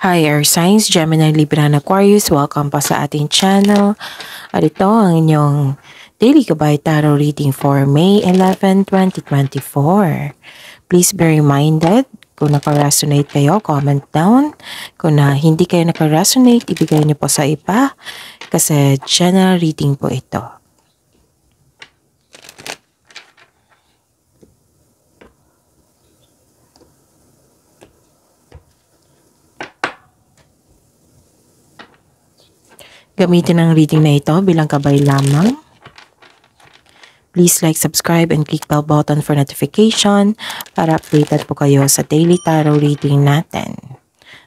Hi Air Signs, Gemini, Libra, and Aquarius. Welcome pa sa ating channel. At ito ang inyong Daily Gabay Tarot Reading for May 11, 2024. Please be reminded, kung naka-resonate kayo, comment down. Kung hindi kayo naka-resonate, ibigay niyo po sa iba kasi general reading po ito. Gamitin ang reading na ito bilang gabay lamang. Please like, subscribe, and click bell button for notification para updated po kayo sa daily tarot reading natin.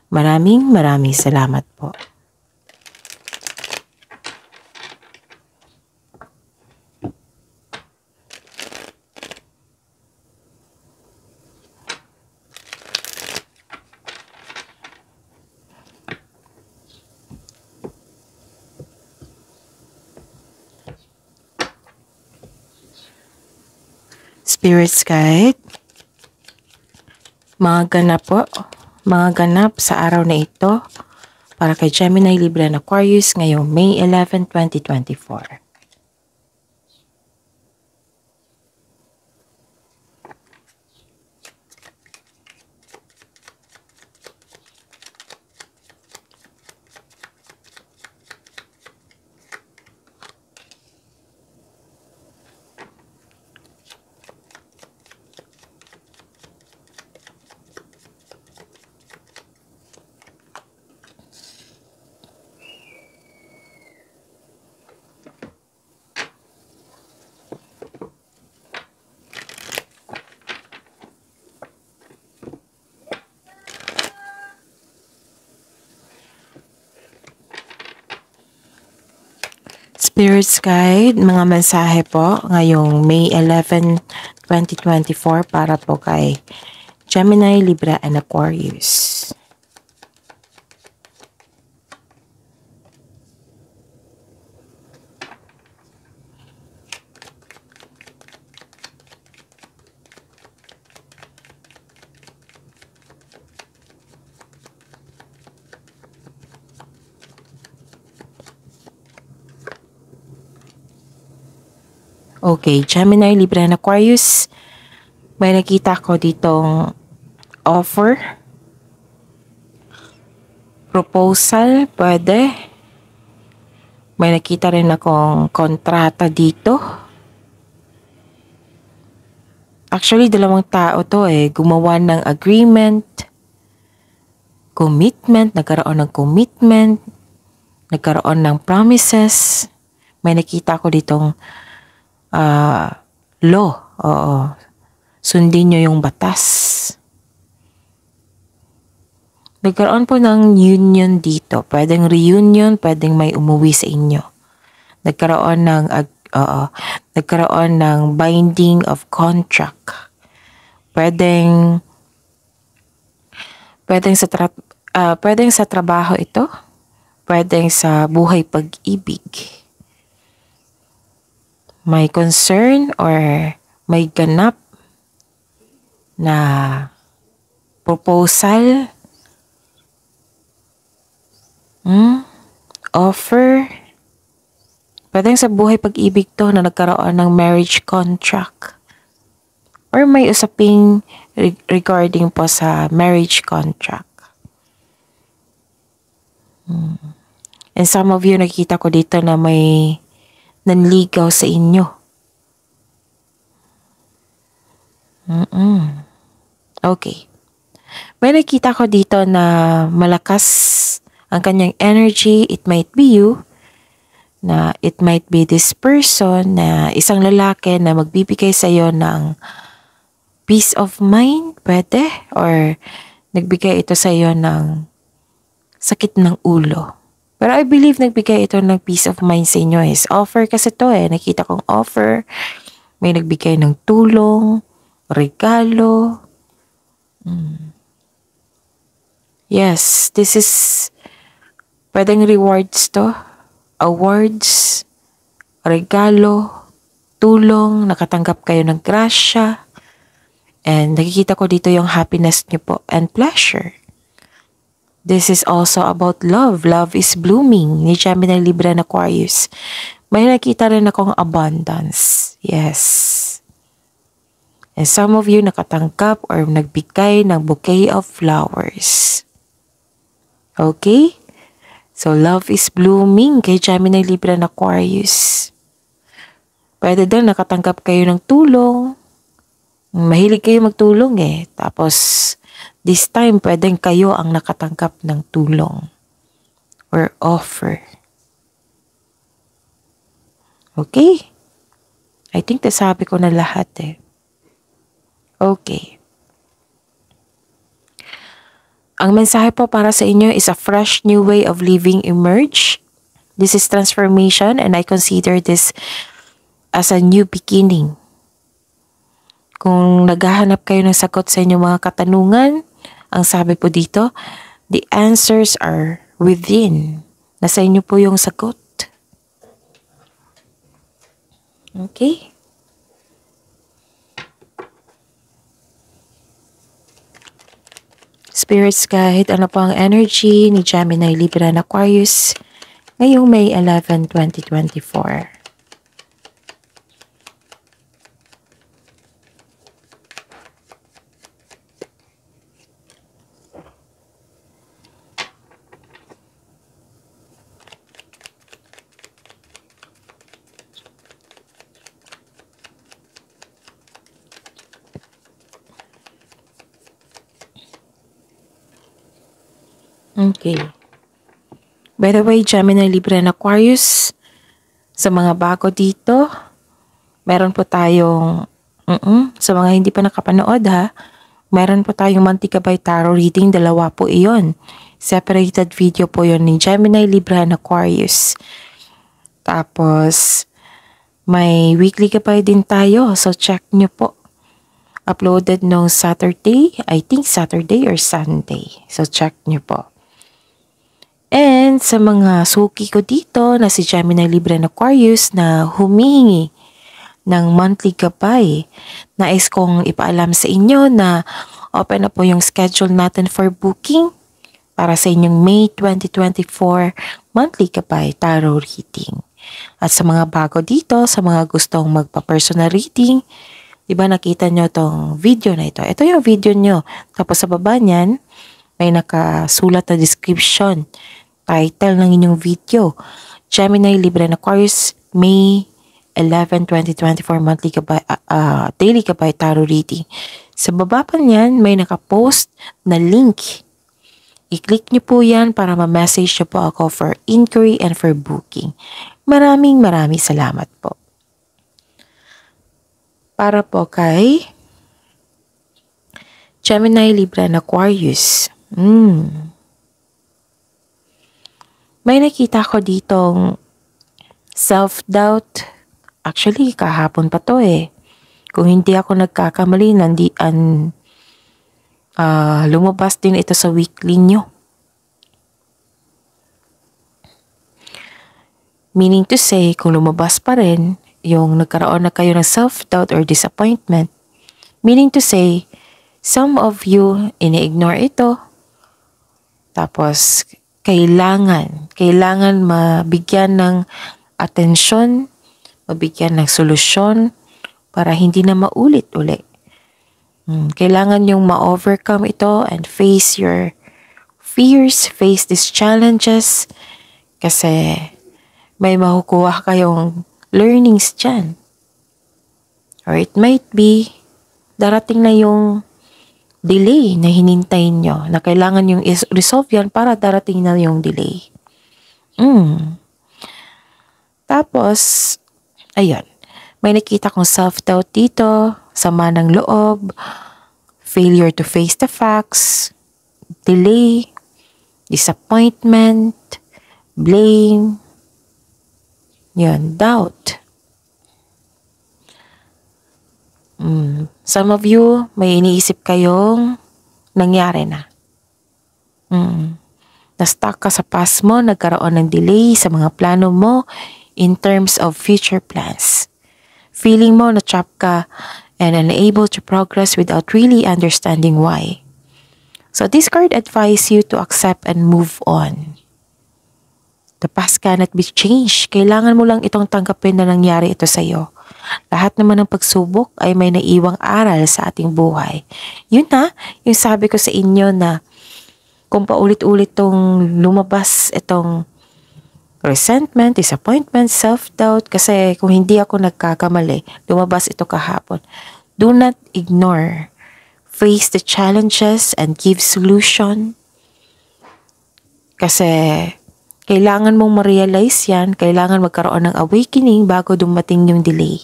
Maraming salamat po. Spirits Guide, mga ganap sa araw na ito para kay Gemini, Libra, and Aquarius ngayong May 11, 2024. Spirits Guide, mga mensahe po ngayong May 11, 2024 para po kay Gemini, Libra, and Aquarius. Okay, Gemini, Libra, and Aquarius, may nakita ko ditong offer, proposal, pwede. May nakita rin akong kontrata dito. Actually, dalawang tao to gumawa ng agreement, commitment, nagkaroon ng commitment, nagkaroon ng promises. May nakita ko ditong law. Oo. Sundin nyo yung batas. Nagkaroon po ng union dito. Pwedeng reunion, pwedeng may umuwi sa inyo. Nagkaroon ng binding of contract. Pwedeng sa trabaho ito. Pwedeng sa buhay pag-ibig. May concern or may ganap na proposal, offer. Pwedeng sa buhay pag-ibig to na nagkaroon ng marriage contract. Or may usaping regarding po sa marriage contract. And some of you, nakita ko dito na may nanligaw sa inyo. Okay. May nakita ko dito na malakas ang kanyang energy. It might be you. Na it might be this person na isang lalaki na magbibigay sa iyo ng peace of mind. Pwede. Or nagbigay ito sa iyo ng sakit ng ulo. Pero I believe nagbigay ito ng peace of mind sa inyo is offer kasi to nakita kong offer. May nagbigay ng tulong, regalo. Yes, this is pwedeng rewards to. Awards, regalo, tulong, nakatanggap kayo ng grasya. And nakikita ko dito yung happiness niyo po and pleasure. This is also about love. Love is blooming ni Gemini, Libra, and Aquarius. May nakita rin akong abundance. Yes. And some of you nakatanggap or nagbigay ng bouquet of flowers. Okay? So, love is blooming kay Gemini, Libra, and Aquarius. Pwede din nakatanggap kayo ng tulong. Mahilig kayo magtulong eh. Tapos, this time, pwedeng kayo ang nakatanggap ng tulong or offer. Okay? I think nasabi ko na lahat eh. Okay. Ang mensahe po para sa inyo is a fresh new way of living emerge. This is transformation and I consider this as a new beginning. Kung naghahanap kayo ng sagot sa inyong mga katanungan, ang sabi po dito, the answers are within. Nasa inyo po yung sagot. Okay? Spirits guide, ano po ang energy ni Gemini, Libra, and Aquarius ngayong May 11, 2024. Okay. By the way, Gemini, Libra, and Aquarius, sa mga bago dito, meron po tayong, sa mga hindi pa nakapanood ha, meron po tayong Monthly Gabay Tarot reading, dalawa po iyon. Separated video po yon ni Gemini, Libra, and Aquarius. Tapos, may weekly gabay din tayo, so check nyo po. Uploaded no Saturday, I think Saturday or Sunday. So check nyo po. And sa mga suki ko dito na si Gemini, Libra, and Aquarius na humihingi ng monthly gabay, nais kong ipaalam sa inyo na open na po yung schedule natin for booking para sa inyong May 2024 monthly gabay tarot reading. At sa mga bago dito, sa mga gustong magpa-personal reading, diba nakita nyo tong video na ito? Ito yung video nyo. Tapos sa baba niyan, may nakasulat na description. Title ng inyong video, Gemini, Libra, and Aquarius, May 11, 2024 monthly gabay, daily gabay tarot reading. Sa baba pa niyan, may nakapost na link. I-click nyo po yan para ma-message nyo po ako for inquiry and for booking. Maraming salamat po. Para po kay Gemini, Libra, and Aquarius. May nakita ko ditong self-doubt. Actually, kahapon pa to eh. Kung hindi ako nagkakamali, lumabas din ito sa weekly nyo. Meaning to say, kung lumabas pa rin, yung nagkaroon na kayo ng self-doubt or disappointment, meaning to say, some of you ini-ignore ito, tapos kailangan mabigyan ng atensyon, mabigyan ng solusyon para hindi na maulit-ulit. Kailangan yung ma-overcome ito and face your fears, face these challenges kasi may makukuha kayong learnings dyan. Or it might be darating na yung delay na hinintay nyo, na kailangan yung resolve yan para darating na yung delay. Tapos, ayun, may nakita kong self-doubt dito, sama ng loob, failure to face the facts, delay, disappointment, blame, yun, doubt. Some of you, may iniisip kayong nangyari na. Na-stuck ka sa past mo, nagkaroon ng delay sa mga plano mo in terms of future plans. Feeling mo na-trap ka and unable to progress without really understanding why. So this card advises you to accept and move on. The past cannot be changed. Kailangan mo lang itong tanggapin na nangyari ito sa iyo. Lahat naman ng pagsubok ay may naiiwang aral sa ating buhay. Yun na, yung sabi ko sa inyo na kung paulit-ulit tong lumabas itong resentment, disappointment, self-doubt, kasi kung hindi ako nagkakamali, lumabas ito kahapon. Do not ignore. Face the challenges and give solution. Kasi kailangan mong ma-realize yan, kailangan magkaroon ng awakening bago dumating yung delay.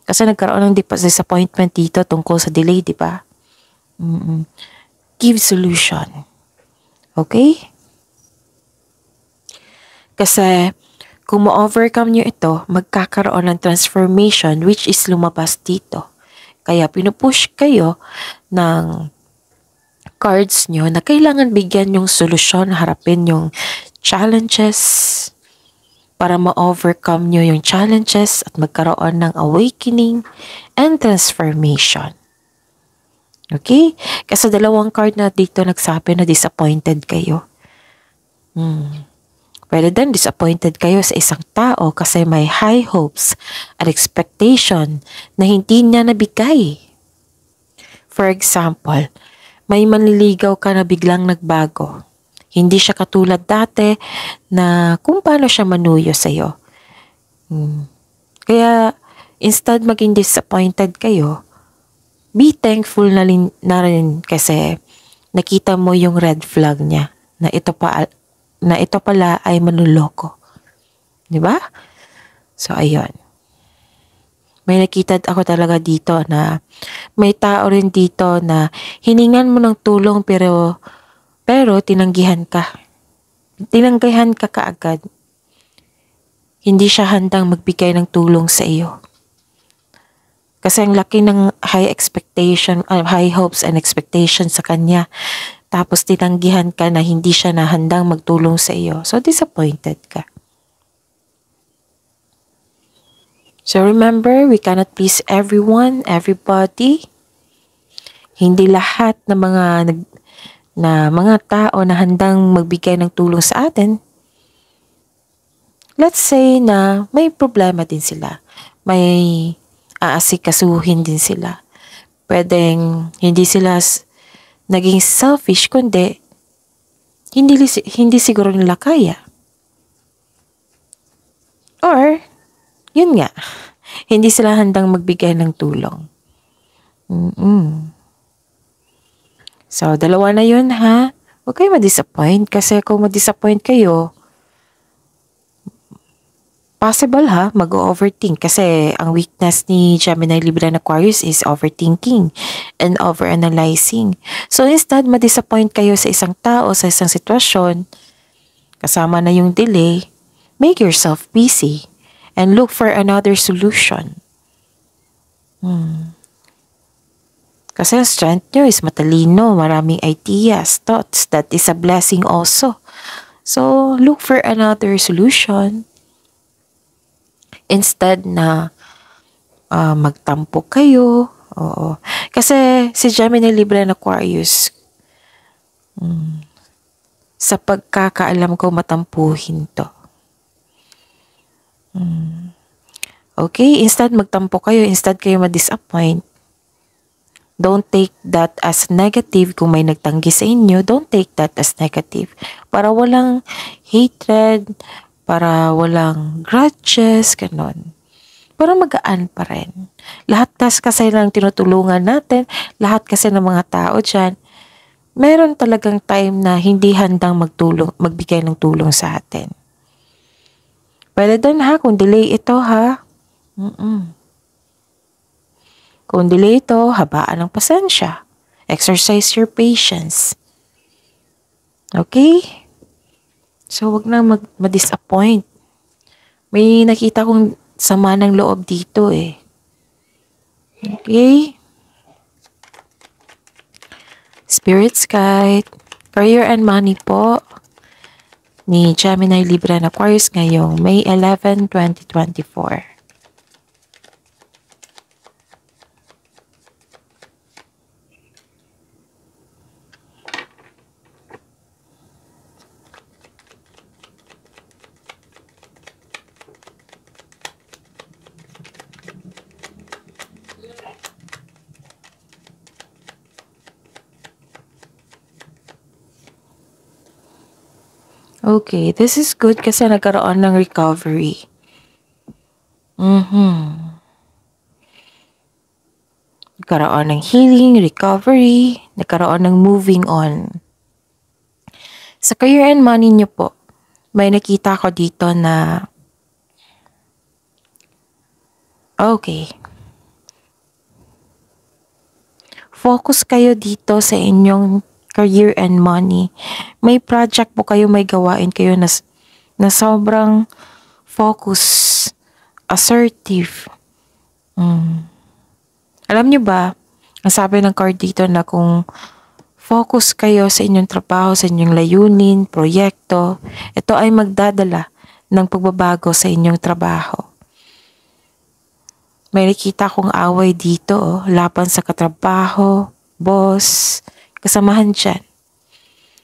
Kasi nagkaroon ng disappointment dito tungkol sa delay, di ba? Give solution. Okay? Kasi kung ma-overcome nyo ito, magkakaroon ng transformation which is lumabas dito. Kaya pinupush kayo ng cards nyo na kailangan bigyan yung solusyon, harapin yung challenges para ma-overcome nyo yung challenges at magkaroon ng awakening and transformation. Okay? Kasi dalawang card na dito nagsabi na disappointed kayo. Pwede din disappointed kayo sa isang tao kasi may high hopes at expectation na hindi niya nabigay. For example, may manliligaw ka na biglang nagbago. Hindi siya katulad dati na kung paano siya manuyo sa'yo. Kaya instead maging disappointed kayo, be thankful na rin kasi nakita mo yung red flag niya na ito pala ay manluloko. Di ba? So, ayun. May nakita ako talaga dito na may tao rin dito na hiningan mo ng tulong pero tinanggihan ka. Tinanggihan ka kaagad. Hindi siya handang magbigay ng tulong sa iyo. Kasi ang laki ng high hopes and expectation sa kanya. Tapos tinanggihan ka na hindi siya na handang magtulong sa iyo. So, disappointed ka. So, remember, we cannot please everyone, everybody. Hindi lahat ng mga tao na handang magbigay ng tulong sa atin. Let's say na may problema din sila. May aasikasuhin din sila. Pwedeng hindi sila naging selfish, kundi hindi siguro nila kaya. Or, yun nga, hindi sila handang magbigay ng tulong. So, dalawa na yun ha. Huwag kayo ma-disappoint kasi kung ma-disappoint kayo, possible ha, mag-overthink kasi ang weakness ni Gemini, Libra, and Aquarius is overthinking and overanalyzing. So instead, ma-disappoint kayo sa isang tao, sa isang sitwasyon, kasama na yung delay, make yourself busy and look for another solution. Kasi ang strength nyo is matalino, maraming ideas, thoughts. That is a blessing also. So, look for another solution. Instead na magtampo kayo. Oo. Kasi si Gemini, Libra, and Aquarius, sa pagkakaalam ko, matampuhin to. Okay? Instead magtampo kayo, instead kayo ma-disappoint. Don't take that as negative. Kung may nagtanggi sa inyo, don't take that as negative. Para walang hatred, para walang grudges, ganon. Para magaan pa rin. Lahat kasi ng tinutulungan natin, lahat kasi ng mga tao dyan, meron talagang time na hindi handang magbigay ng tulong sa atin. Pwede din ha, kung delay ito ha. Kung delay ito, habaan ng pasensya. Exercise your patience. Okay? So, wag na ma-disappoint. May nakita kong sama ng loob dito eh. Okay? Spirit's Guide. Career and money po ni Gemini, Libra, and Aquarius ngayong May 11, 2024. Okay, this is good kasi nagkaroon ng recovery. Nagkaroon ng healing, recovery, nagkaroon ng moving on. Sa career and money niyo po, may nakita ko dito na okay. Focus kayo dito sa inyong career and money. May project po kayo, may gawain kayo na sobrang focus, assertive. Alam niyo ba, ang sabi ng card dito na kung focus kayo sa inyong trabaho, sa inyong layunin, proyekto, ito ay magdadala ng pagbabago sa inyong trabaho. May nakita kong away dito, laban sa katrabaho, boss, kasamahan dyan.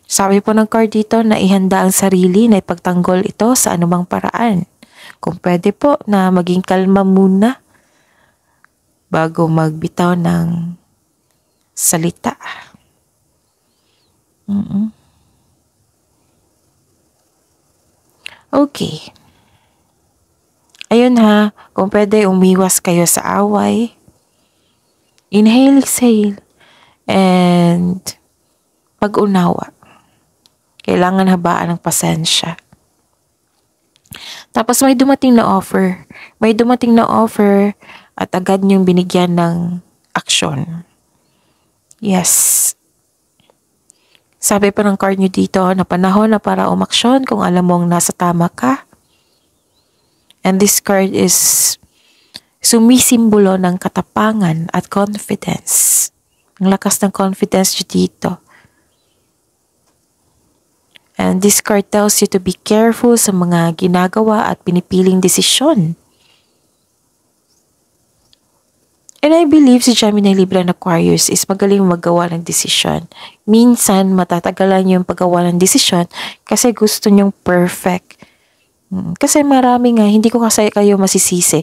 Sabi po ng card dito na ihanda ang sarili na ipagtanggol ito sa anumang paraan. Kung pwede po na maging kalma muna bago magbitaw ng salita. Okay. Ayun ha, kung pwede umiwas kayo sa away. Inhale, exhale, and pag-unawa. Kailangan habaan ng pasensya. Tapos may dumating na offer. May dumating na offer at agad niyong binigyan ng aksyon. Yes. Sabi pa ng card niyo dito na panahon na para umaksyon kung alam mong nasa tama ka. And this card is sumisimbolo ng katapangan at confidence. Ang lakas ng confidence niyo dito. And this card tells you to be careful sa mga ginagawa at pinipiling desisyon. And I believe si Gemini, Libra, and Aquarius is magaling magawa ng desisyon. Minsan, matatagalan yung paggawa ng desisyon kasi gusto nyong perfect. Kasi marami nga, hindi ko kasi kayo masisisi.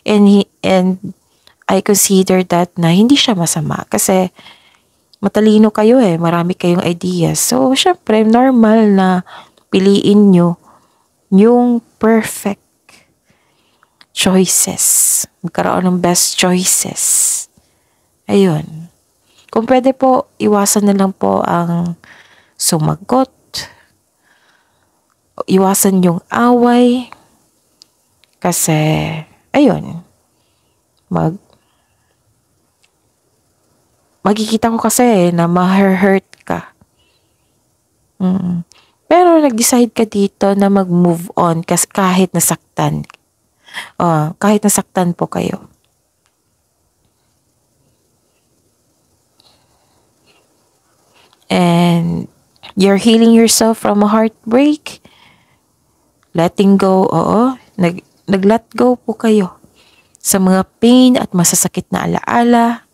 And I consider that na hindi siya masama. Kasi matalino kayo marami kayong ideas. So, syempre, normal na piliin nyo yung perfect choices. Magkaroon ng best choices. Ayun. Kung pwede po, iwasan na lang po ang sumagot. Iwasan yung away. Kasi, ayun. Magkikita ko kasi na ma-hurt ka. Pero nag-decide ka dito na mag-move on kasi kahit nasaktan. Kahit nasaktan po kayo. And you're healing yourself from a heartbreak. Letting go, nag-let go po kayo sa mga pain at masasakit na alaala.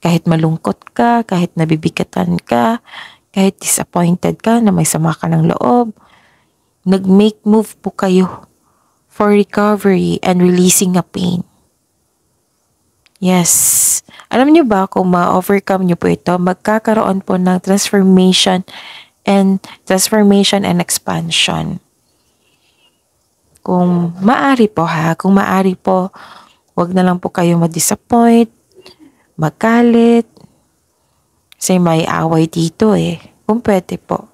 Kahit malungkot ka, kahit nabibigatan ka, kahit disappointed ka na may sama ka ng loob, nag-make move po kayo for recovery and releasing a pain. Yes. Alam niyo ba kung ma-overcome niyo po ito, magkakaroon po ng transformation and expansion. Kung maari po wag na lang po kayo ma-disappoint, magalit, kasi may away dito kung pwede po.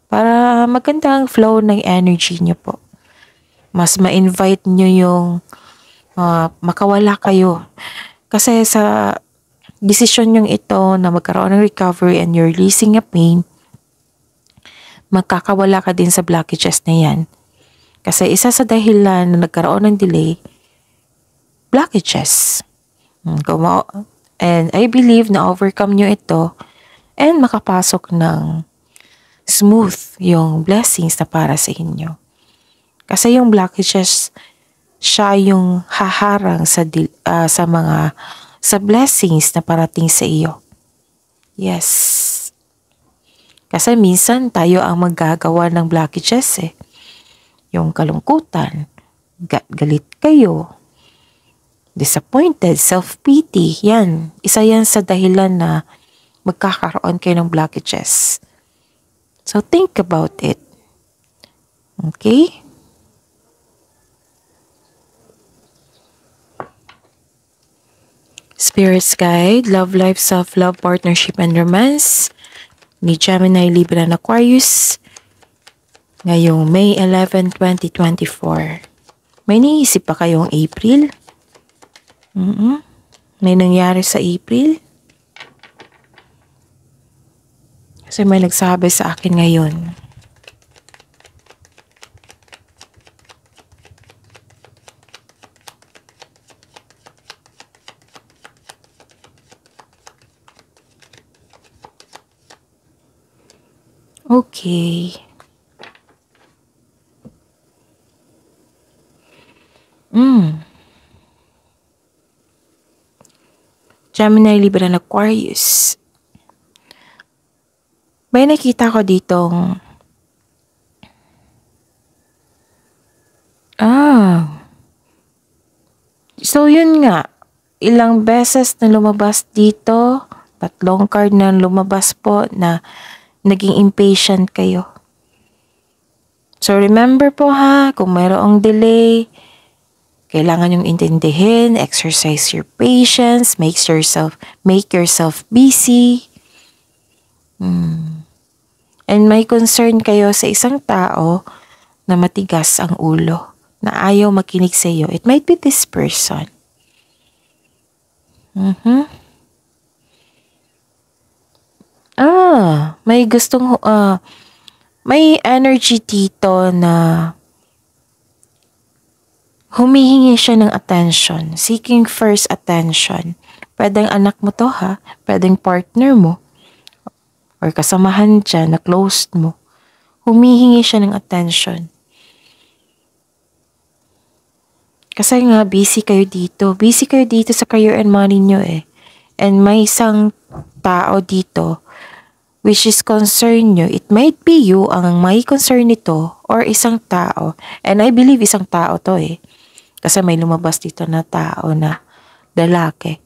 Para maganda ang flow ng energy niyo po. Mas ma-invite nyo yung makawala kayo. Kasi sa desisyon nyong ito na magkaroon ng recovery and you're releasing a pain, magkakawala ka din sa blockages na yan. Kasi isa sa dahilan na nagkaroon ng delay, blockages. And I believe na overcome nyo ito and makapasok ng smooth yung blessings na para sa inyo. Kasi yung blockages, siya yung haharang sa blessings na parating sa iyo. Yes. Kasi minsan tayo ang maggagawa ng blockages Yung kalungkutan, galit kayo, disappointed, self-pity, yan. Isa yan sa dahilan na magkakaroon kayo ng blockages. So think about it. Okay? Spirit's Guide, Love Life, Self-Love, Partnership, and Romance ni Gemini, Libra, and Aquarius ngayong May 11, 2024. May naisip pa kayong April? May nangyari sa April? Kasi may nagsabi sa akin ngayon. Okay. Gemini, Libra, and Aquarius. May nakita ko ditong so yun nga, ilang beses na lumabas dito, 3 card na lumabas po na naging impatient kayo. So remember po ha, kung mayroong delay, kailangan yung intindihin, exercise your patience, make yourself busy. And may concern kayo sa isang tao na matigas ang ulo, na ayaw makinig sa iyo. It might be this person. May energy dito na humihingi siya ng attention, seeking first attention. Pwedeng anak mo to ha, pwedeng partner mo, or kasamahan dyan na close mo. Humihingi siya ng attention. Kasi nga, busy kayo dito. Busy kayo dito sa career and money nyo eh. And may isang tao dito which is concern nyo. It might be you ang may concern nito or isang tao. And I believe isang tao to eh. Kasi may lumabas dito na tao na lalaki.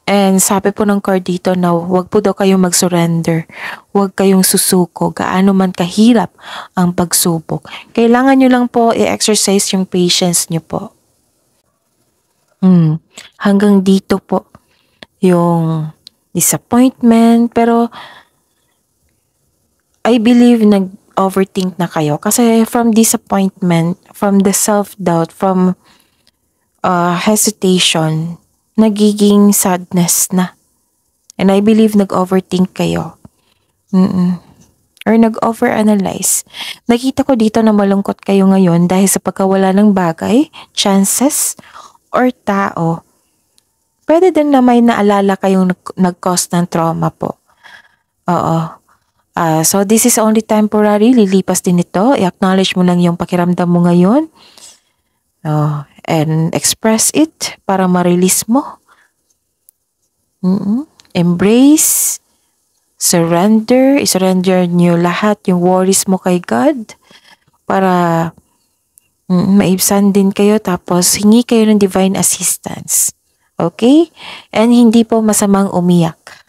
And sabi po ng card dito na huwag po daw kayong mag-surrender. Huwag kayong susuko. Gaano man kahirap ang pagsubok. Kailangan nyo lang po i-exercise yung patience nyo po. Hanggang dito po yung disappointment. Pero I believe nag-overthink na kayo. Kasi from disappointment, from the self-doubt, from hesitation, nagiging sadness na. And I believe nag-overthink kayo. Or nag-overanalyze. Nakita ko dito na malungkot kayo ngayon dahil sa pagkawala ng bagay, chances, or tao. Pwede din na may naalala kayong nag-cause ng trauma po. Oo. So this is only temporary. Lilipas din ito. I-acknowledge mo lang yung pakiramdam mo ngayon. And express it para ma-release mo. Embrace, surrender, i-surrender nyo lahat yung worries mo kay God para maibsan din kayo, tapos hingi kayo ng divine assistance. Okay? And hindi po masamang umiyak.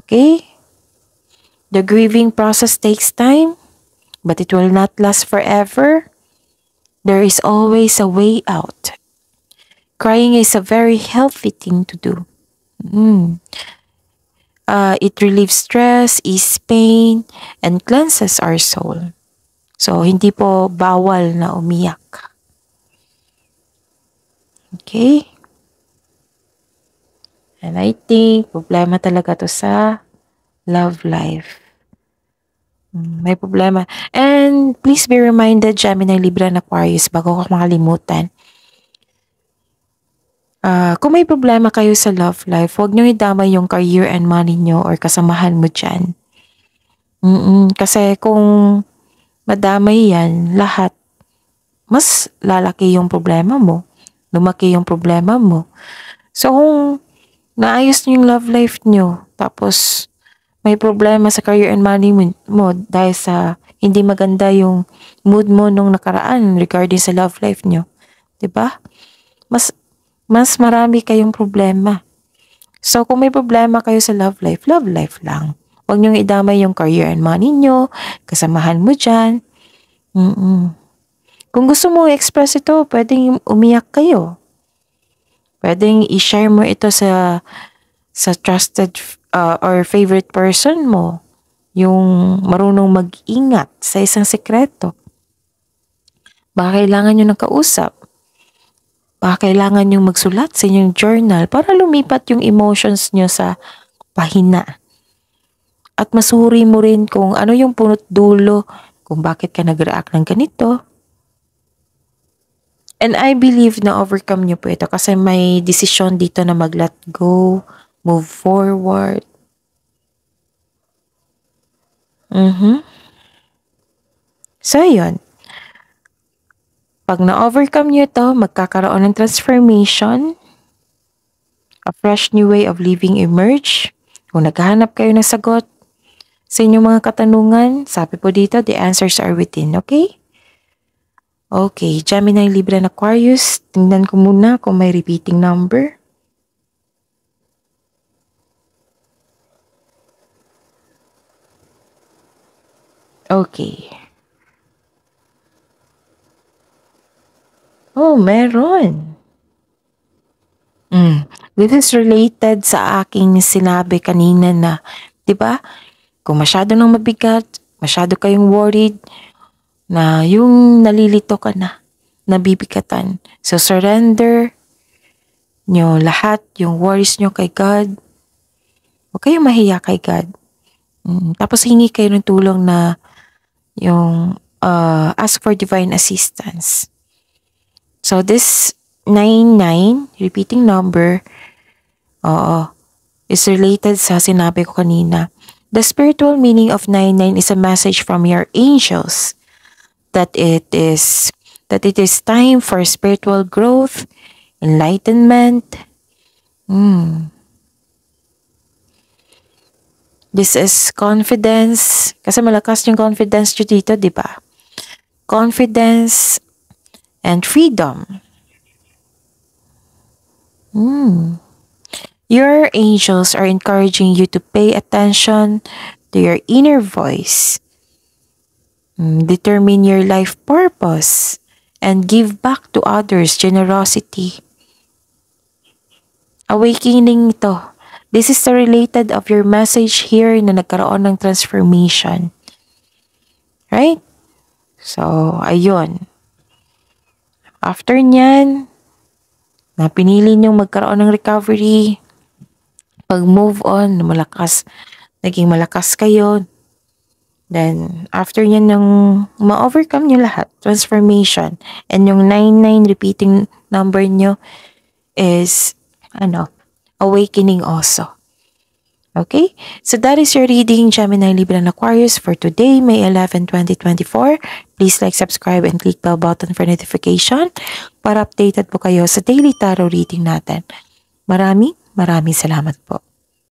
Okay? The grieving process takes time, but it will not last forever. There is always a way out. Crying is a very healthy thing to do. It relieves stress, eases pain, and cleanses our soul. So, hindi po bawal na umiyak. Okay? And I think problema talaga to sa love life. May problema. And please be reminded, Gemini, Libra, and Aquarius, bago ko makalimutan. Kung may problema kayo sa love life, huwag nyo idamay yung career and money nyo or kasamahan mo dyan. Kasi kung madamay yan, lahat, mas lalaki yung problema mo. Lumaki yung problema mo. So kung naayos nyo yung love life nyo, tapos may problema sa career and money mo dahil sa hindi maganda yung mood mo nung nakaraan regarding sa love life nyo. 'Di ba? Mas marami kayong problema. So kung may problema kayo sa love life lang. Huwag niyong idamay yung career and money niyo, kasamahan mo dyan. Kung gusto mo i-express ito, pwedeng umiyak kayo. Pwedeng i-share mo ito sa trusted or favorite person mo. Yung marunong mag-ingat sa isang sekreto. Baka kailangan nyo ng kausap. Baka kailangan nyo magsulat sa inyong journal para lumipat yung emotions nyo sa pahina. At masuri mo rin kung ano yung punot dulo, kung bakit ka nag-react ng ganito. And I believe na overcome nyo po ito kasi may desisyon dito na mag-let go, move forward. So, yun. Pag na-overcome nyo ito, magkakaroon ng transformation, a fresh new way of living emerge. Kung naghahanap kayo ng sagot sa inyong mga katanungan, sabi po dito, the answers are within, okay? Okay, Gemini, Libra, and Aquarius. Tingnan ko muna kung may repeating number. Okay. Oh, meron. This is related sa aking sinabi kanina na, 'di ba? Kung masyado nang mabigat, masyado kayong worried, na yung nalilito ka na, nabibigatan. So, surrender nyo lahat, yung worries nyo kay God. Huwag kayong mahiya kay God. Tapos, hingi kayo ng tulong na yung ask for divine assistance. So, this 99, repeating number, is related sa sinabi ko kanina. The spiritual meaning of 99 is a message from your angels that it is time for spiritual growth, enlightenment. This is confidence. Kasi malakas yung confidence nyo dito, di ba? Confidence and freedom. Your angels are encouraging you to pay attention to your inner voice. Determine your life purpose and give back to others generosity. Awakening ito. This is the related of your message here na nagkaroon ng transformation. Right? So, ayun. After nyan, na pinili niyong magkaroon ng recovery, pag-move on, naging malakas kayo. Then, after nyan nang ma-overcome nyo lahat, transformation, and yung 99 repeating number nyo is, awakening also. Okay? So that is your reading, Gemini, Libra, and Aquarius for today, May 11, 2024. Please like, subscribe, and click bell button for notification para updated po kayo sa daily tarot reading natin. Maraming salamat po.